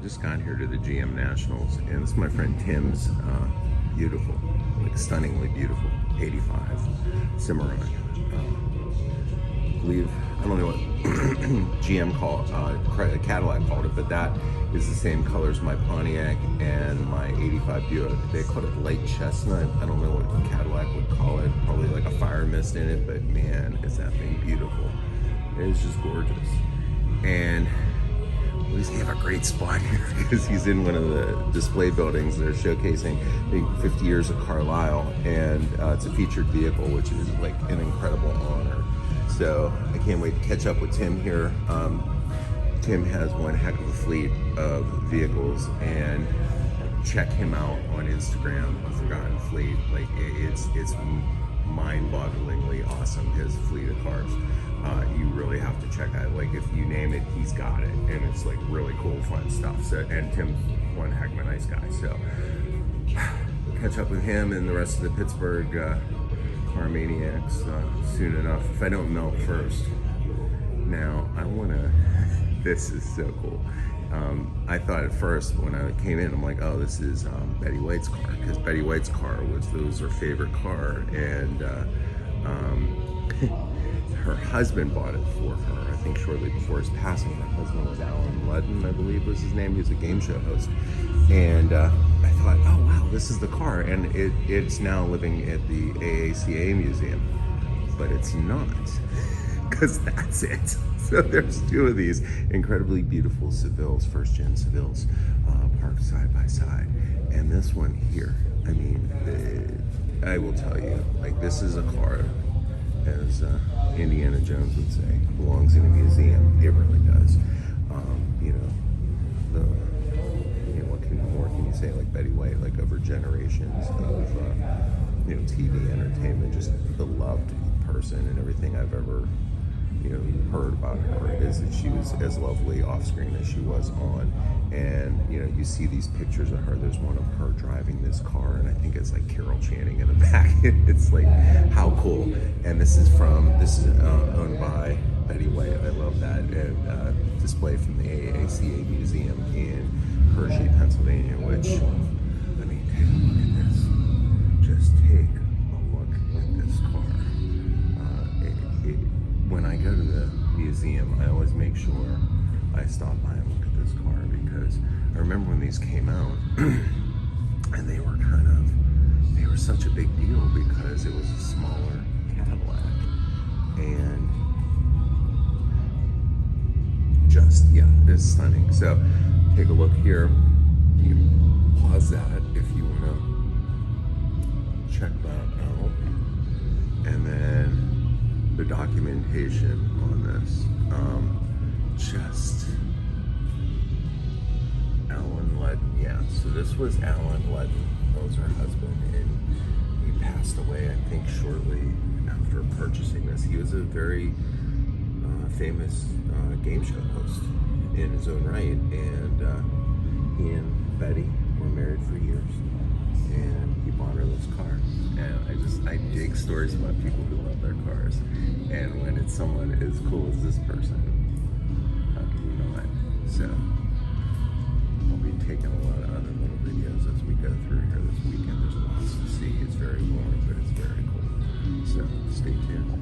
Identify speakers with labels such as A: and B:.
A: just got here to the GM Nationals, and this is my friend Tim's beautiful, like stunningly beautiful, 85 Cimarron. I believe, I don't know what GM called, Cadillac called it, but that is the same color as my Pontiac and my 85 Buick. They call it light chestnut. I don't know what Cadillac would call it, probably like a fire mist in it, but man, is that thing beautiful. It is just gorgeous. And we have a great spot here because he's in one of the display buildings. They're showcasing the 50 years of Carlisle, and it's a featured vehicle, which is like an incredible honor. So I can't wait to catch up with Tim here. Tim has one heck of a fleet of vehicles, and check him out on Instagram, A Forgotten Fleet. Like it's mind-bogglingly awesome, his fleet of cars. You really have to check out, like if you name it, he's got it, and it's like really cool, fun stuff. So, and Tim's one heck of a nice guy. So we'll catch up with him and the rest of the Pittsburgh car maniacs soon enough, if I don't melt first. Now I wanna, this is so cool. I thought at first when I came in, I'm like, oh, this is Betty White's car, because Betty White's car was her favorite car, and her husband bought it for her, I think shortly before his passing. Her husband was Alan Ludden, I believe was his name. He was a game show host. And I thought, oh wow, this is the car. And it's now living at the AACA Museum. But it's not, because that's it. So there's two of these incredibly beautiful Sevilles, first gen Sevilles, parked side by side. And this one here, I mean, I will tell you, like, this is a car, as Indiana Jones would say, belongs in a museum. It really does. You know, what more can you say? Like Betty White, like over generations of you know, TV entertainment, just beloved person, and everything I've ever heard about her is that she was as lovely off screen as she was on. And you see these pictures of her. There's one of her driving this car, and I think it's like Carol Channing in the back. It's like, how cool. And this is owned by Betty White. I love that. And display from the AACA Museum in Hershey, Pennsylvania, which, I mean, take a look at this. Just take a look at this car. When I go to the museum, I always make sure I stop by and look at this car, because I remember when these came out, and they were such a big deal because it was a smaller Cadillac, and just, yeah, it's stunning. So take a look here. You can pause that if you want to check that out, and then the documentation on this, just Alan Ludden, yeah. So this was Alan Ludden, that was her husband, and he passed away, I think, shortly after purchasing this. He was a very famous game show host in his own right, and he and Betty were married for years, and he bought her this car. And I dig stories about people who love their cars, and when it's someone as cool as this person, how can you not? So I'll be taking a lot of other little videos as we go through here this weekend. There's lots to see. It's very warm, but it's very cool. So stay tuned.